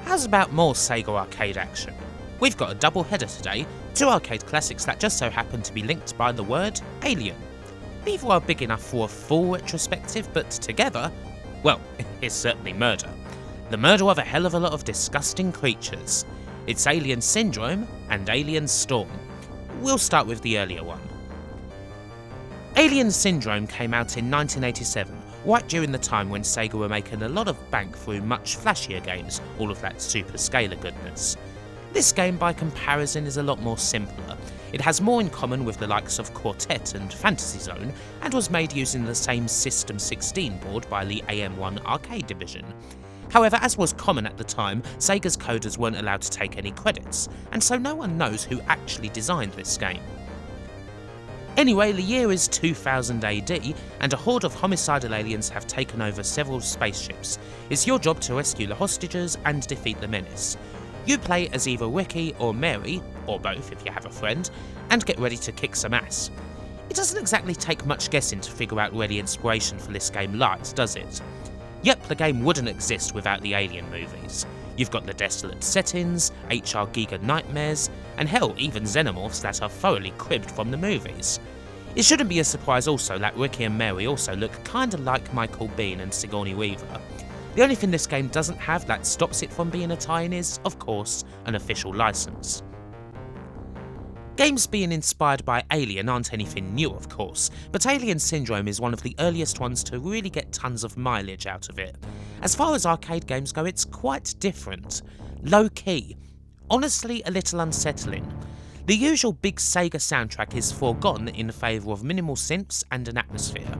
How's about more Sega arcade action? We've got a double header today, two arcade classics that just so happen to be linked by the word Alien. Neither are big enough for a full retrospective, but together, well, it's certainly murder. The murder of a hell of a lot of disgusting creatures. It's Alien Syndrome and Alien Storm. We'll start with the earlier one. Alien Syndrome came out in 1987, right during the time when Sega were making a lot of bank through much flashier games, all of that super scalar goodness. This game by comparison is a lot more simpler. It has more in common with the likes of Quartet and Fantasy Zone, and was made using the same System 16 board by the AM1 arcade division. However, as was common at the time, Sega's coders weren't allowed to take any credits, and so no one knows who actually designed this game. Anyway, the year is 2000 AD, and a horde of homicidal aliens have taken over several spaceships. It's your job to rescue the hostages and defeat the menace. You play as either Ricky or Mary, or both if you have a friend, and get ready to kick some ass. It doesn't exactly take much guessing to figure out where the inspiration for this game lies, does it? Yep, the game wouldn't exist without the Alien movies. You've got the desolate settings, HR Giga nightmares, and hell, even xenomorphs that are thoroughly cribbed from the movies. It shouldn't be a surprise also that Ricky and Mary also look kinda like Michael Biehn and Sigourney Weaver. The only thing this game doesn't have that stops it from being a tie-in is, of course, an official license. Games being inspired by Alien aren't anything new, of course, but Alien Syndrome is one of the earliest ones to really get tons of mileage out of it. As far as arcade games go, it's quite different. Low-key. Honestly, a little unsettling. The usual big Sega soundtrack is forgotten in favour of minimal synths and an atmosphere.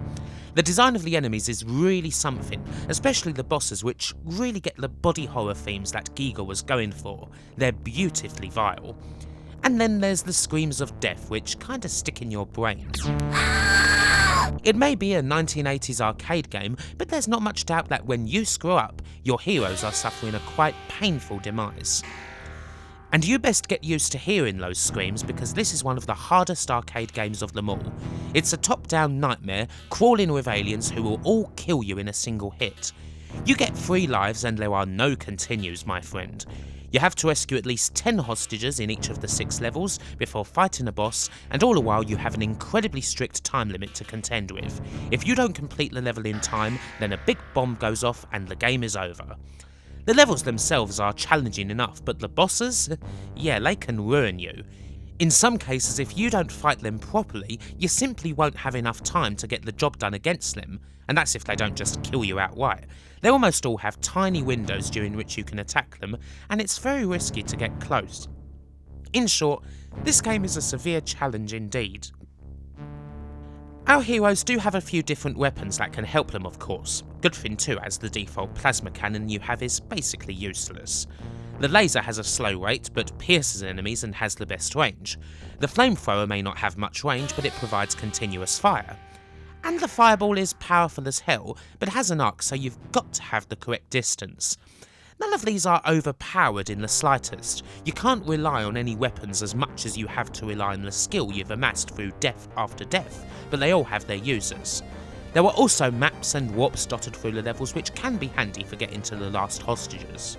The design of the enemies is really something, especially the bosses, which really get the body horror themes that Giga was going for. They're beautifully vile. And then there's the screams of death, which kinda stick in your brain. It may be a 1980s arcade game, but there's not much doubt that when you screw up, your heroes are suffering a quite painful demise. And you best get used to hearing those screams because this is one of the hardest arcade games of them all. It's a top-down nightmare, crawling with aliens who will all kill you in a single hit. You get 3 lives and there are no continues, my friend. You have to rescue at least 10 hostages in each of the 6 levels before fighting a boss, and all the while you have an incredibly strict time limit to contend with. If you don't complete the level in time, then a big bomb goes off and the game is over. The levels themselves are challenging enough, but the bosses? Yeah, they can ruin you. In some cases, if you don't fight them properly, you simply won't have enough time to get the job done against them, and that's if they don't just kill you outright. They almost all have tiny windows during which you can attack them, and it's very risky to get close. In short, this game is a severe challenge indeed. Our heroes do have a few different weapons that can help them, of course. Good thing too, as the default plasma cannon you have is basically useless. The laser has a slow rate, but pierces enemies and has the best range. The flamethrower may not have much range, but it provides continuous fire. And the fireball is powerful as hell, but has an arc, so you've got to have the correct distance. None of these are overpowered in the slightest. You can't rely on any weapons as much as you have to rely on the skill you've amassed through death after death, but they all have their users. There are also maps and warps dotted through the levels which can be handy for getting to the last hostages.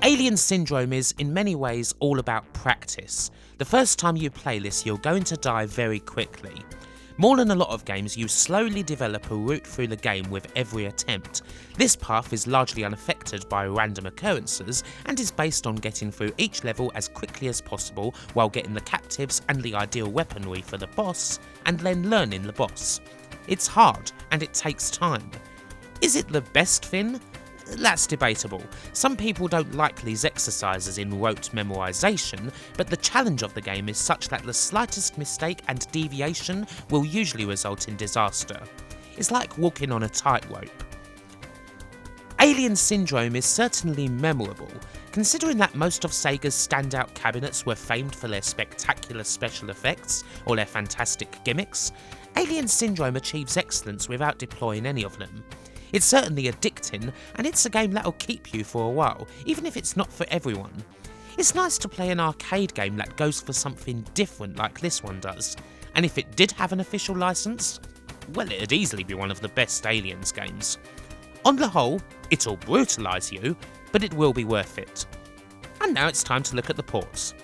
Alien Syndrome is in many ways all about practice. The first time you play this, you're going to die very quickly. More than a lot of games, you slowly develop a route through the game with every attempt. This path is largely unaffected by random occurrences and is based on getting through each level as quickly as possible while getting the captives and the ideal weaponry for the boss, and then learning the boss. It's hard and it takes time. Is it the best thing? That's debatable. Some people don't like these exercises in rote memorization, but the challenge of the game is such that the slightest mistake and deviation will usually result in disaster. It's like walking on a tightrope. Alien Syndrome is certainly memorable, considering that most of Sega's standout cabinets were famed for their spectacular special effects or their fantastic gimmicks. Alien Syndrome achieves excellence without deploying any of them. It's certainly addicting, and it's a game that'll keep you for a while, even if it's not for everyone. It's nice to play an arcade game that goes for something different like this one does, and if it did have an official license, well, it'd easily be one of the best Aliens games. On the whole, it'll brutalise you, but it will be worth it. And now it's time to look at the ports.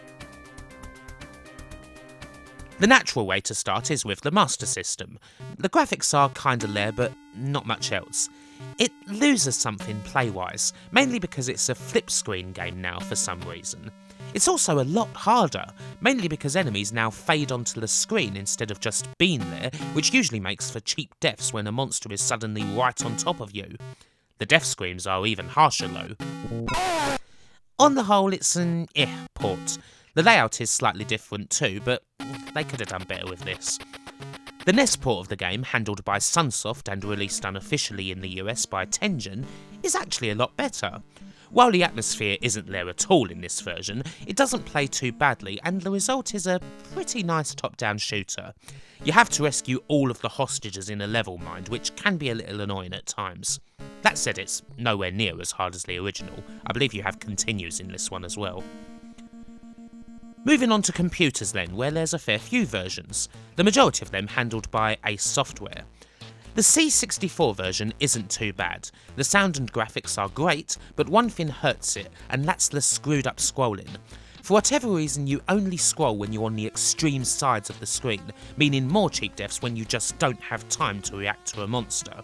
The natural way to start is with the Master System. The graphics are kinda there, but not much else. It loses something play-wise, mainly because it's a flip screen game now for some reason. It's also a lot harder, mainly because enemies now fade onto the screen instead of just being there, which usually makes for cheap deaths when a monster is suddenly right on top of you. The death screams are even harsher though. On the whole, it's an port. The layout is slightly different too, but they could have done better with this. The NES port of the game, handled by Sunsoft and released unofficially in the US by Tengen, is actually a lot better. While the atmosphere isn't there at all in this version, it doesn't play too badly, and the result is a pretty nice top-down shooter. You have to rescue all of the hostages in a level, mind, which can be a little annoying at times. That said, it's nowhere near as hard as the original. I believe you have continues in this one as well. Moving on to computers then, where there's a fair few versions, the majority of them handled by Ace Software. The C64 version isn't too bad. The sound and graphics are great, but one thing hurts it, and that's the screwed up scrolling. For whatever reason, you only scroll when you're on the extreme sides of the screen, meaning more cheap deaths when you just don't have time to react to a monster.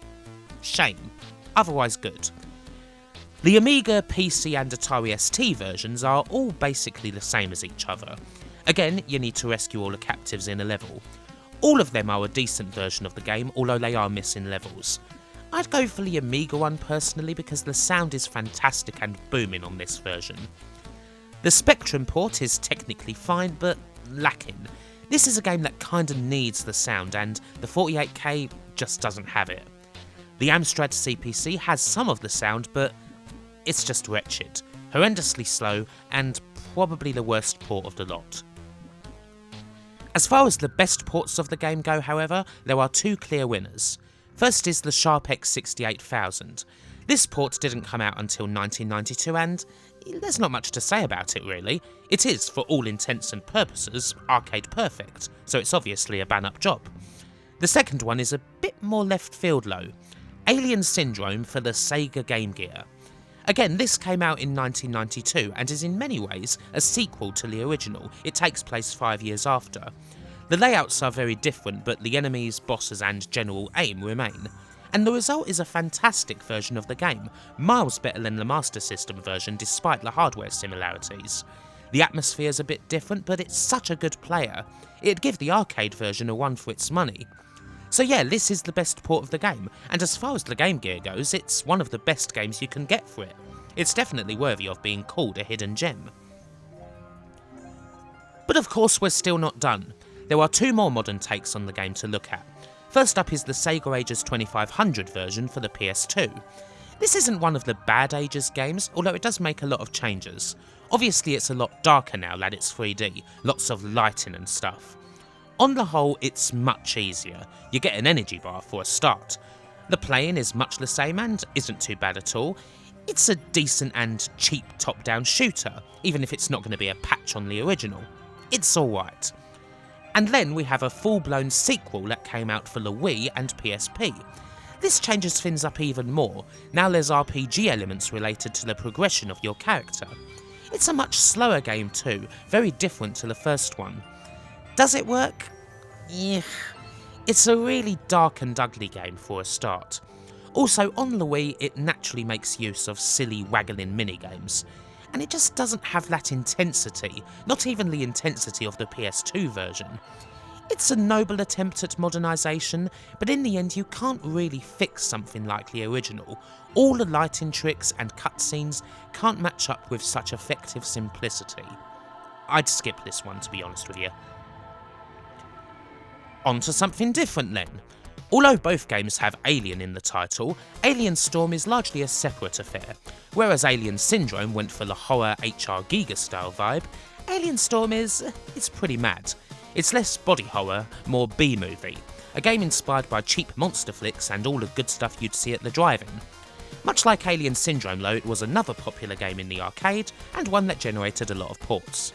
Shame. Otherwise good. The Amiga, PC and Atari ST versions are all basically the same as each other. Again, you need to rescue all the captives in a level. All of them are a decent version of the game, although they are missing levels. I'd go for the Amiga one personally because the sound is fantastic and booming on this version. The Spectrum port is technically fine, but lacking. This is a game that kinda needs the sound, and the 48K just doesn't have it. The Amstrad CPC has some of the sound, but it's just wretched, horrendously slow, and probably the worst port of the lot. As far as the best ports of the game go, however, there are two clear winners. First is the SharpX 68000. This port didn't come out until 1992 and there's not much to say about it really. It is, for all intents and purposes, arcade perfect, so it's obviously a bang-up job. The second one is a bit more left field though. Alien Syndrome for the Sega Game Gear. Again, this came out in 1992 and is in many ways a sequel to the original. It takes place 5 years after. The layouts are very different, but the enemies, bosses and general aim remain. And the result is a fantastic version of the game, miles better than the Master System version despite the hardware similarities. The atmosphere's a bit different, but it's such a good player. It'd give the arcade version a run for its money. So yeah, this is the best port of the game, and as far as the Game Gear goes, it's one of the best games you can get for it. It's definitely worthy of being called a hidden gem. But of course we're still not done. There are two more modern takes on the game to look at. First up is the Sega Ages 2500 version for the PS2. This isn't one of the bad Ages games, although it does make a lot of changes. Obviously it's a lot darker now that it's 3D, lots of lighting and stuff. On the whole, it's much easier. You get an energy bar for a start. The playing is much the same and isn't too bad at all. It's a decent and cheap top-down shooter, even if it's not going to be a patch on the original. It's alright. And then we have a full-blown sequel that came out for the Wii and PSP. This changes things up even more. Now there's RPG elements related to the progression of your character. It's a much slower game too, very different to the first one. Does it work? Yeah. It's a really dark and ugly game for a start. Also, on the Wii, it naturally makes use of silly waggling minigames. And it just doesn't have that intensity, not even the intensity of the PS2 version. It's a noble attempt at modernisation, but in the end you can't really fix something like the original. All the lighting tricks and cutscenes can't match up with such effective simplicity. I'd skip this one, to be honest with you. On to something different then. Although both games have Alien in the title, Alien Storm is largely a separate affair. Whereas Alien Syndrome went for the horror HR Giga style vibe, Alien Storm it's pretty mad. It's less body horror, more B-movie. A game inspired by cheap monster flicks and all the good stuff you'd see at the drive-in. Much like Alien Syndrome though, it was another popular game in the arcade and one that generated a lot of ports.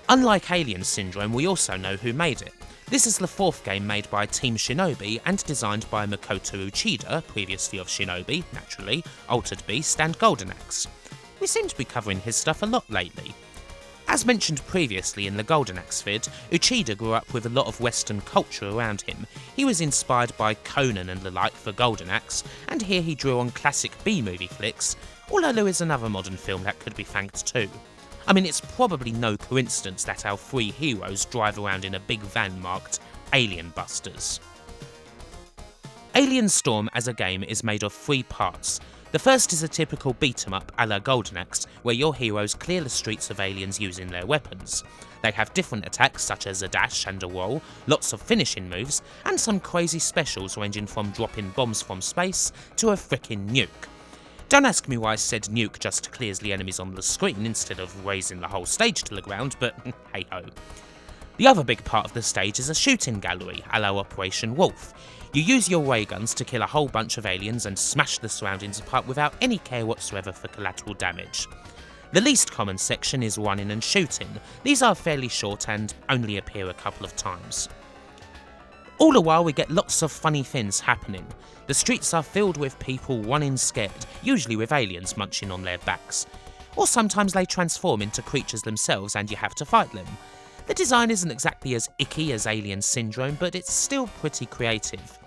Unlike Alien Syndrome, we also know who made it. This is the fourth game made by Team Shinobi and designed by Makoto Uchida, previously of Shinobi, naturally, Altered Beast and Golden Axe. We seem to be covering his stuff a lot lately. As mentioned previously in the Golden Axe vid, Uchida grew up with a lot of Western culture around him. He was inspired by Conan and the like for Golden Axe, and here he drew on classic B-movie flicks, although there is another modern film that could be thanked too. I mean, it's probably no coincidence that our three heroes drive around in a big van marked Alien Busters. Alien Storm as a game is made of 3 parts. The first is a typical beat-em-up a la Golden Axe, where your heroes clear the streets of aliens using their weapons. They have different attacks such as a dash and a roll, lots of finishing moves, and some crazy specials ranging from dropping bombs from space to a frickin' nuke. Don't ask me why said nuke just clears the enemies on the screen instead of razing the whole stage to the ground, but hey ho. The other big part of the stage is a shooting gallery, a la Operation Wolf. You use your ray guns to kill a whole bunch of aliens and smash the surroundings apart without any care whatsoever for collateral damage. The least common section is running and shooting. These are fairly short and only appear a couple of times. All the while we get lots of funny things happening. The streets are filled with people running scared, usually with aliens munching on their backs. Or sometimes they transform into creatures themselves and you have to fight them. The design isn't exactly as icky as Alien Syndrome, but it's still pretty creative.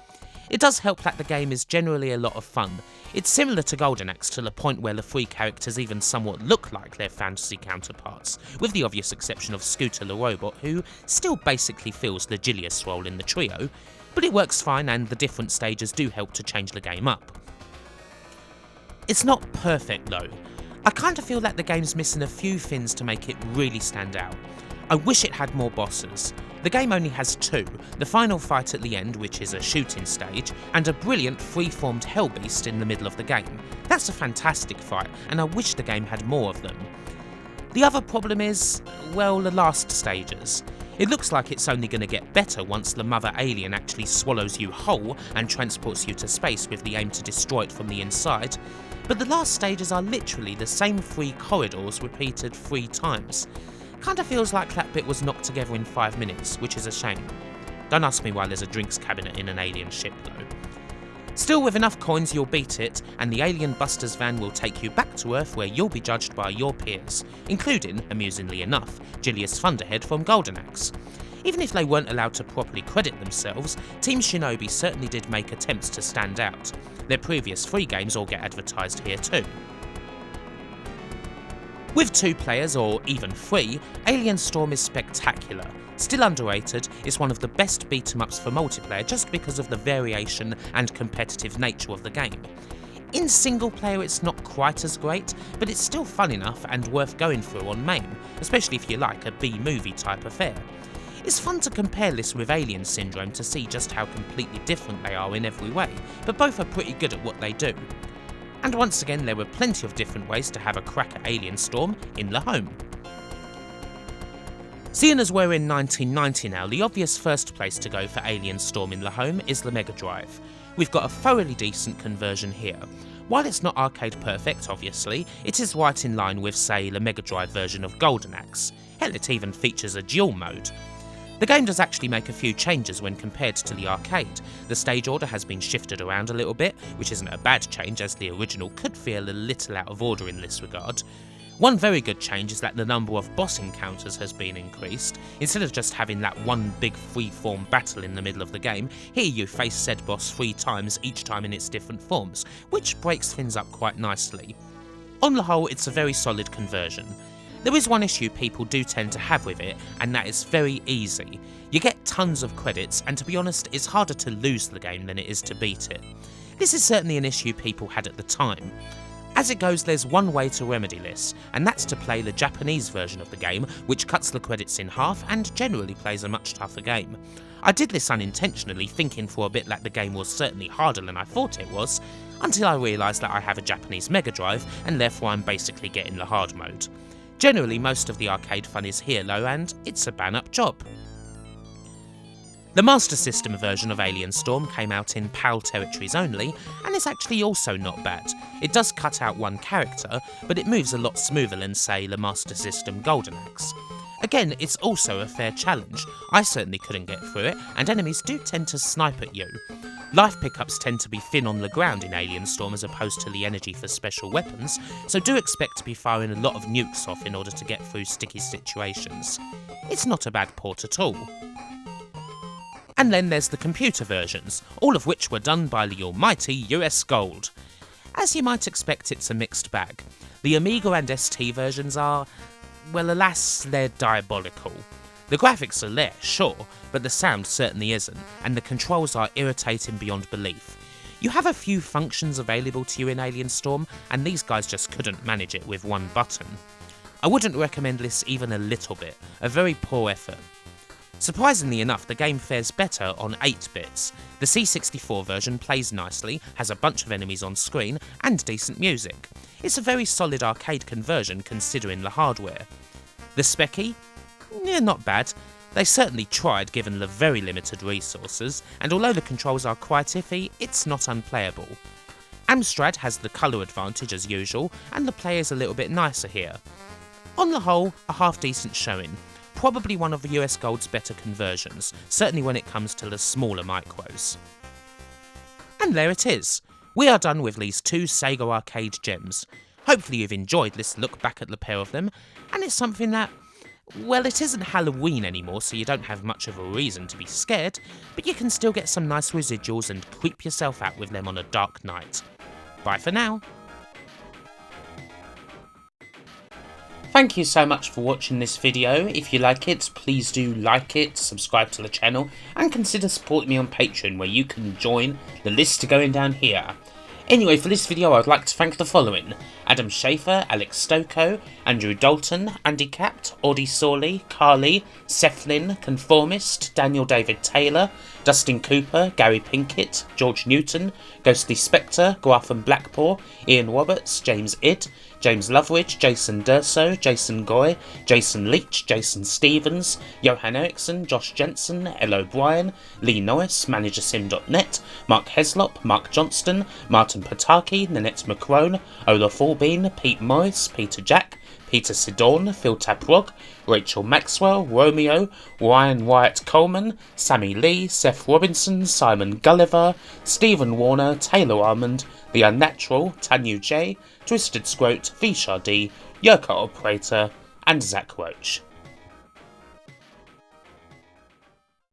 It does help that the game is generally a lot of fun. It's similar to Golden Axe to the point where the 3 characters even somewhat look like their fantasy counterparts, with the obvious exception of Scooter the robot, who still basically fills the Gilius role in the trio, but it works fine and the different stages do help to change the game up. It's not perfect though. I kinda feel that the game's missing a few things to make it really stand out. I wish it had more bosses. The game only has 2, the final fight at the end, which is a shooting stage, and a brilliant free-formed hellbeast in the middle of the game. That's a fantastic fight, and I wish the game had more of them. The other problem is, well, the last stages. It looks like it's only going to get better once the mother alien actually swallows you whole and transports you to space with the aim to destroy it from the inside, but the last stages are literally the same 3 corridors repeated 3 times. Kinda feels like that bit was knocked together in 5 minutes, which is a shame. Don't ask me why there's a drinks cabinet in an alien ship though. Still, with enough coins you'll beat it, and the Alien Busters van will take you back to Earth where you'll be judged by your peers, including, amusingly enough, Julius Thunderhead from Golden Axe. Even if they weren't allowed to properly credit themselves, Team Shinobi certainly did make attempts to stand out. Their previous 3 games all get advertised here too. With 2 players, or even 3, Alien Storm is spectacular. Still underrated, it's one of the best beat-em-ups for multiplayer just because of the variation and competitive nature of the game. In single player it's not quite as great, but it's still fun enough and worth going through on main, especially if you like a B-movie type affair. It's fun to compare this with Alien Syndrome to see just how completely different they are in every way, but both are pretty good at what they do. And once again, there were plenty of different ways to have a crack at Alien Storm in the home. Seeing as we're in 1990 now, the obvious first place to go for Alien Storm in the home is the Mega Drive. We've got a thoroughly decent conversion here. While it's not arcade perfect, obviously, it is right in line with, say, the Mega Drive version of Golden Axe. Hell, it even features a dual mode. The game does actually make a few changes when compared to the arcade. The stage order has been shifted around a little bit, which isn't a bad change as the original could feel a little out of order in this regard. One very good change is that the number of boss encounters has been increased. Instead of just having that one big free-form battle in the middle of the game, here you face said boss 3 times, each time in its different forms, which breaks things up quite nicely. On the whole, it's a very solid conversion. There is one issue people do tend to have with it, and that is very easy. You get tons of credits, and to be honest, it's harder to lose the game than it is to beat it. This is certainly an issue people had at the time. As it goes, there's one way to remedy this, and that's to play the Japanese version of the game, which cuts the credits in half and generally plays a much tougher game. I did this unintentionally, thinking for a bit that the game was certainly harder than I thought it was, until I realised that I have a Japanese Mega Drive, and therefore I'm basically getting the hard mode. Generally, most of the arcade fun is here though, and it's a bang-up job. The Master System version of Alien Storm came out in PAL territories only, and it's actually also not bad. It does cut out one character, but it moves a lot smoother than, say, the Master System Golden Axe. Again, it's also a fair challenge. I certainly couldn't get through it, and enemies do tend to snipe at you. Life pickups tend to be thin on the ground in Alien Storm as opposed to the energy for special weapons, so do expect to be firing a lot of nukes off in order to get through sticky situations. It's not a bad port at all. And then there's the computer versions, all of which were done by the almighty US Gold. As you might expect, it's a mixed bag. The Amiga and ST versions are, well, alas, they're diabolical. The graphics are there, sure, but the sound certainly isn't, and the controls are irritating beyond belief. You have a few functions available to you in Alien Storm, and these guys just couldn't manage it with one button. I wouldn't recommend this even a little bit, a very poor effort. Surprisingly enough, the game fares better on 8 bits. The C64 version plays nicely, has a bunch of enemies on screen, and decent music. It's a very solid arcade conversion considering the hardware. The Speccy? Not bad. They certainly tried given the very limited resources, and although the controls are quite iffy, it's not unplayable. Amstrad has the colour advantage as usual, and the play is a little bit nicer here. On the whole, a half decent showing. Probably one of the US Gold's better conversions, certainly when it comes to the smaller micros. And there it is. We are done with these 2 Sega arcade gems. Hopefully you've enjoyed this look back at the pair of them, and it's something that, well, it isn't Halloween anymore, so you don't have much of a reason to be scared, but you can still get some nice residuals and creep yourself out with them on a dark night. Bye for now. Thank you so much for watching this video. If you like it, please do like it, subscribe to the channel, and consider supporting me on Patreon, where you can join the list going down here. Anyway, for this video I'd like to thank the following: Adam Schaefer, Alex Stocco, Andrew Dalton, Andy Capt, Audie Sawley, Carly, Seth Lynn, Conformist, Daniel David Taylor, Dustin Cooper, Gary Pinkett, George Newton, Ghostly Spectre, Guartham Blackpool, Ian Roberts, James Idd, James Loveridge, Jason Durso, Jason Goy, Jason Leach, Jason Stevens, Johan Eriksson, Josh Jensen, Ell O'Brien, Lee Norris, ManagerSim.net, Mark Heslop, Mark Johnston, Martin Pataki, Nanette McCrone, Olaf Albeen, Pete Morris, Peter Jack, Peter Sidorn, Phil Taprog, Rachel Maxwell, Romeo, Ryan Wyatt Coleman, Sammy Lee, Seth Robinson, Simon Gulliver, Stephen Warner, Taylor Armand, The Unnatural, Tanyu J, Twisted Scroat, Vishar D, Yoka Operator, and Zach Roach.